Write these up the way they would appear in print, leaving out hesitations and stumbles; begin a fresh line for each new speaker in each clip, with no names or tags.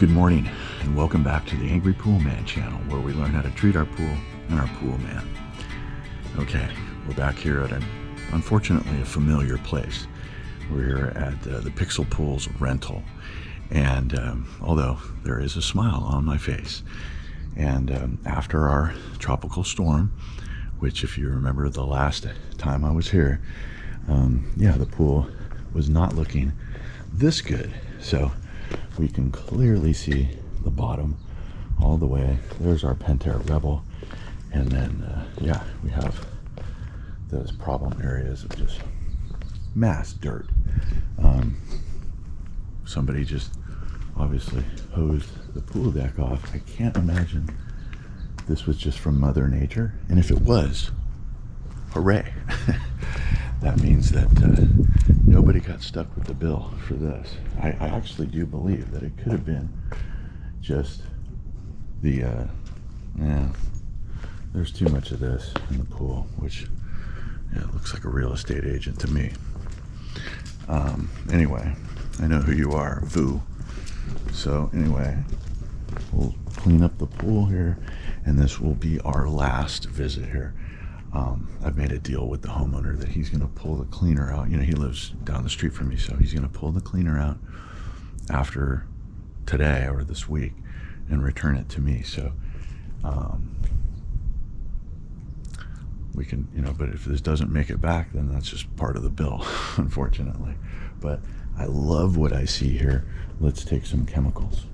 Good morning and welcome back to the Angry Poolman channel, where we learn how to treat our pool and our pool man. Okay, we're back here at unfortunately a familiar place. We're here at the Pixel Pools rental, and although there is a smile on my face, and after our tropical storm, which if you remember the last time I was here, yeah, the pool was not looking this good. So we can clearly see the bottom all the way. There's our Pentair Rebel, and then yeah, we have those problem areas of just mass dirt. Somebody just obviously hosed the pool deck off. I can't imagine this was just from Mother Nature, and if it was, hooray. That means that nobody got stuck with the bill for this. I actually do believe that it could have been just the, yeah, there's too much of this in the pool, which, yeah, looks like a real estate agent to me. Anyway, I know who you are, Vu. So anyway, we'll clean up the pool here, and this will be our last visit here. I've made a deal with the homeowner that he's going to pull the cleaner out. You know, he lives down the street from me, so he's going to pull the cleaner out after today or this week and return it to me. So we can, you know, but if this doesn't make it back, then that's just part of the bill, unfortunately. But I love what I see here. Let's take some chemicals.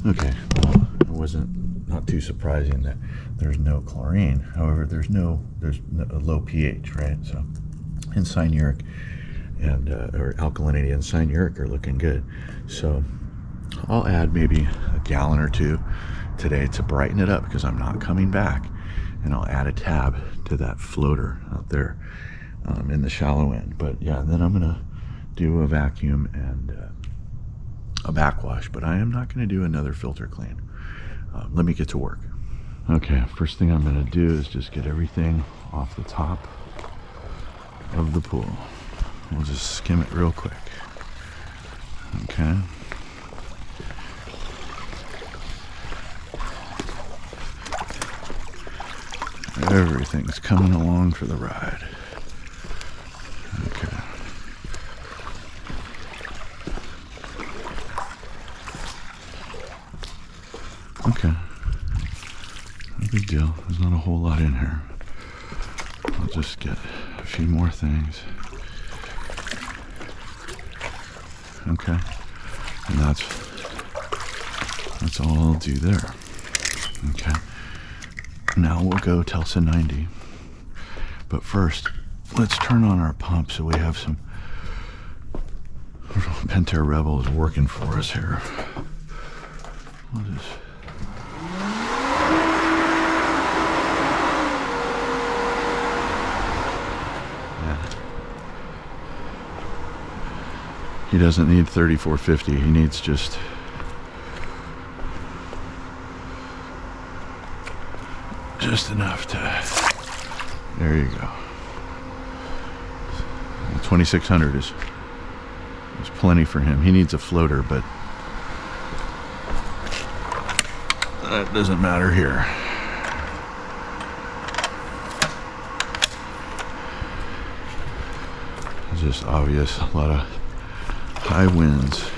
Okay, well, it wasn't not too surprising that there's no chlorine. However, there's a low pH, right? So, and cyanuric and or alkalinity and cyanuric are looking good. So I'll add maybe a gallon or two today to brighten it up, because I'm not coming back, and I'll add a tab to that floater out there in the shallow end. But yeah, then I'm gonna do a vacuum and a backwash, but I am not going to do another filter clean. Let me get to work. Okay, first thing I'm going to do is just get everything off the top of the pool. We'll just skim it real quick. Okay. Everything's coming along for the ride. Okay. Okay, no big deal. There's not a whole lot in here. I'll just get a few more things. Okay, and that's all I'll do there. Okay, now we'll go Telsa 90. But first, let's turn on our pump so we have some Pentair Rebel is working for us here. We'll just he doesn't need 3450. He needs just enough to, there you go. 2600 is plenty for him. He needs a floater, but that doesn't matter here. It's just obvious, a lot of high winds.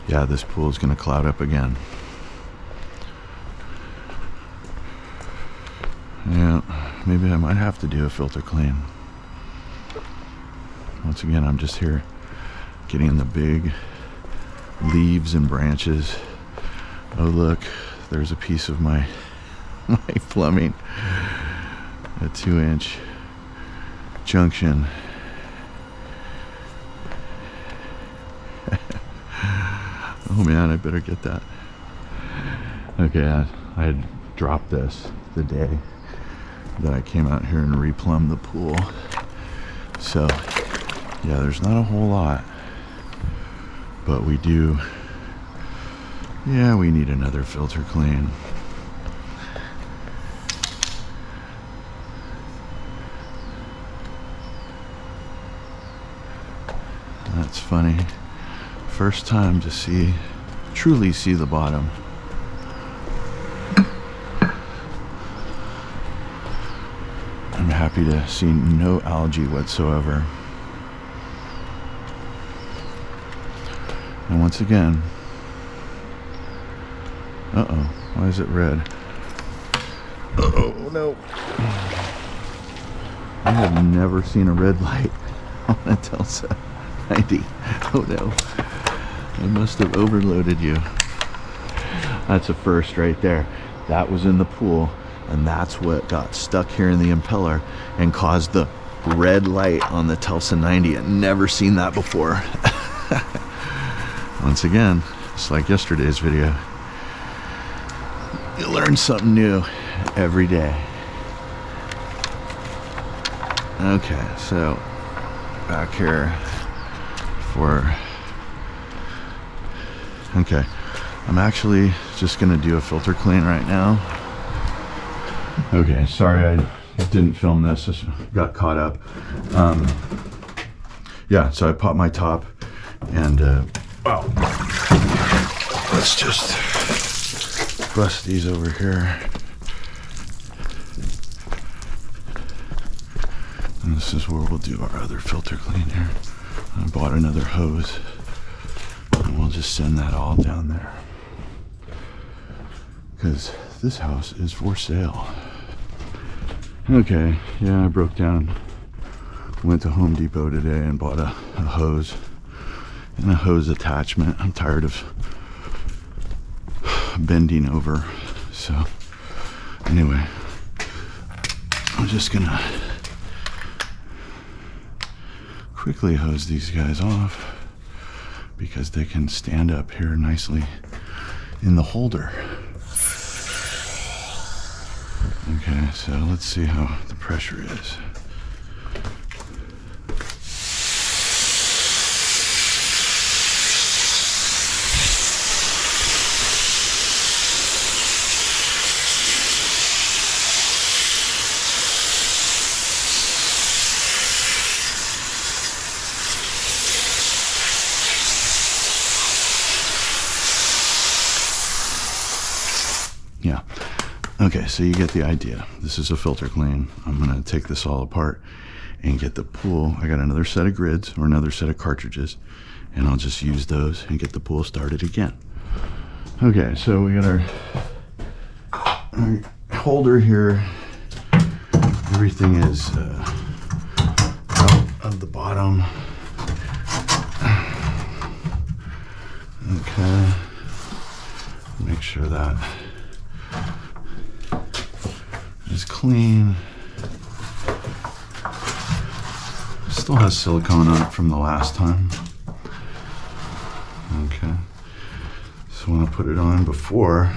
Yeah, this pool is going to cloud up again. Yeah, maybe I might have to do a filter clean. Once again, I'm just here getting the big leaves and branches. Oh look, there's a piece of my plumbing, a 2-inch junction. Oh man, I better get that. Okay, I had dropped this the day that I came out here and replumbed the pool. So yeah, there's not a whole lot, but we do, yeah, we need another filter clean. That's funny. First time to truly see the bottom. I'm happy to see no algae whatsoever. And once again, uh-oh, why is it red? Uh-oh, no. I have never seen a red light on a Tulsa 90. Oh no, I must have overloaded you. That's a first right there. That was in the pool, and that's what got stuck here in the impeller and caused the red light on the Tulsa 90. I've never seen that before. Once again, it's like yesterday's video. You learn something new every day. Okay, so back here okay, I'm actually just gonna do a filter clean right now. Okay, sorry I didn't film this, just got caught up. Yeah, so I popped my top and wow, let's just bust these over here. And this is where we'll do our other filter clean here. I bought another hose and we'll just send that all down there, because this house is for sale. Okay, yeah, I broke down, went to Home Depot today and bought a hose and a hose attachment. I'm tired of bending over, so anyway, I'm just gonna quickly hose these guys off because they can stand up here nicely in the holder. Okay, so let's see how the pressure is. Yeah. Okay, so you get the idea. This is a filter clean. I'm gonna take this all apart and get the pool. I got another set of grids or another set of cartridges, and I'll just use those and get the pool started again. Okay, so we got our holder here. Everything is out of the bottom. Okay, make sure that is clean. Still has silicone on it from the last time. Okay, so when I put it on before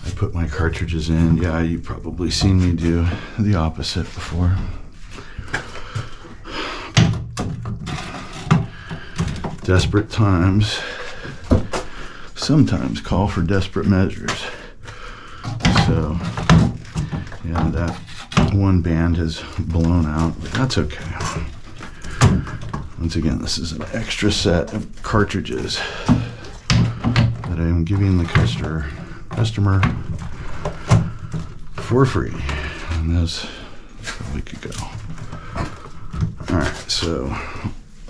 I put my cartridges in, yeah, you've probably seen me do the opposite before. Desperate times sometimes call for desperate measures. So yeah, that one band has blown out, but that's okay. Once again, this is an extra set of cartridges that I am giving the customer for free, and that's a week ago. All right, so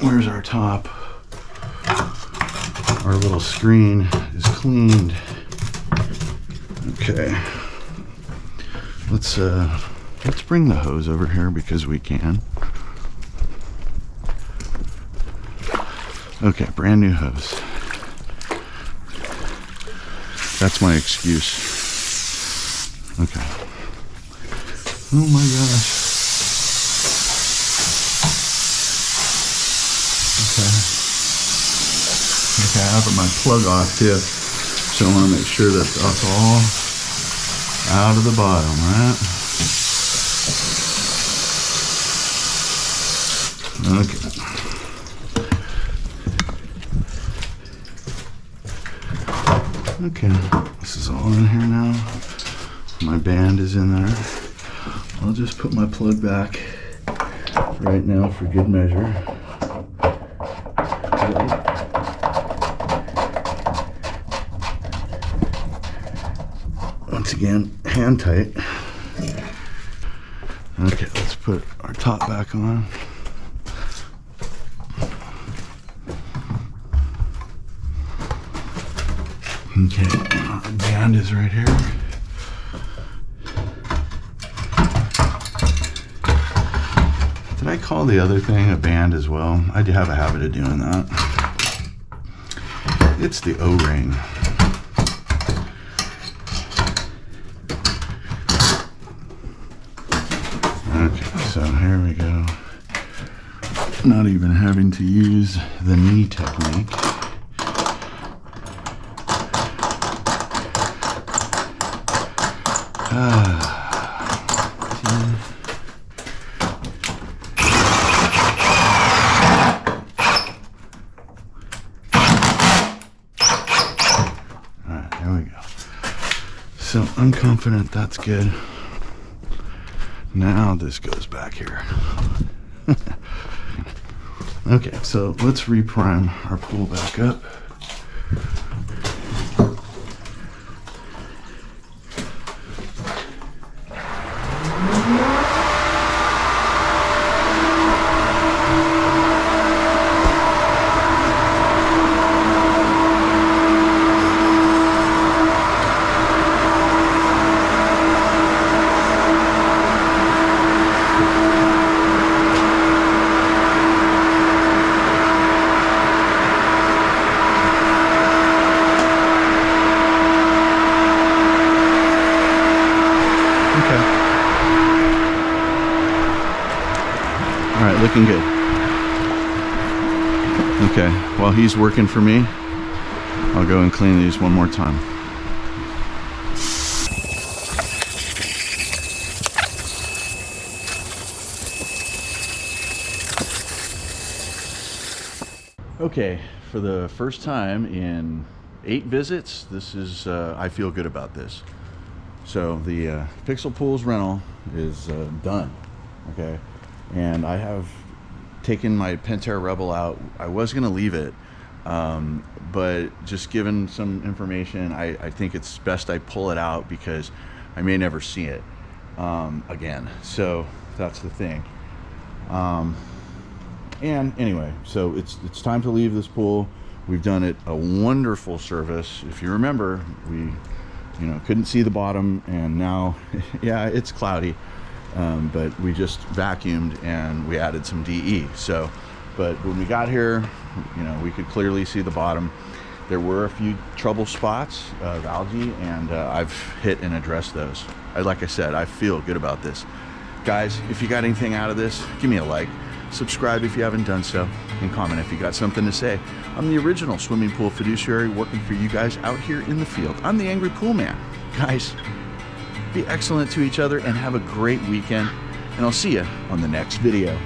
where's our top? Our little screen is cleaned. Okay. Let's bring the hose over here because we can. Okay, brand new hose. That's my excuse. Okay. Oh my gosh. Okay, I have my plug off too, so I want to make sure that that's all out of the bottom, right? Okay. Okay, this is all in here now. My band is in there. I'll just put my plug back right now for good measure. again, hand tight. Okay, let's put our top back on. Okay, our band is right here. Did I call the other thing a band as well? I do have a habit of doing that. It's the O-ring. Okay, so here we go. Not even having to use the knee technique. Alright, there we go. So I'm confident that's good. Now this goes back here. Okay, so let's reprime our pool back up. All right, looking good. Okay, while he's working for me, I'll go and clean these one more time. Okay, for the first time in 8 visits, this is, I feel good about this. So the Pixel Pools rental is done, okay? And I have taken my Pentair Rebel out. I was gonna leave it, but just given some information, I think it's best I pull it out because I may never see it again. So that's the thing. And anyway, so it's time to leave this pool. We've done it a wonderful service. If you remember, we couldn't see the bottom, and now yeah, it's cloudy. But we just vacuumed and we added some DE. So, but when we got here, we could clearly see the bottom. There were a few trouble spots of algae, and I've hit and addressed those. Like I said, I feel good about this. Guys, if you got anything out of this, give me a like. Subscribe if you haven't done so, and comment if you got something to say. I'm the original swimming pool fiduciary working for you guys out here in the field. I'm the Angry Pool Man. Guys, be excellent to each other and have a great weekend, and I'll see you on the next video.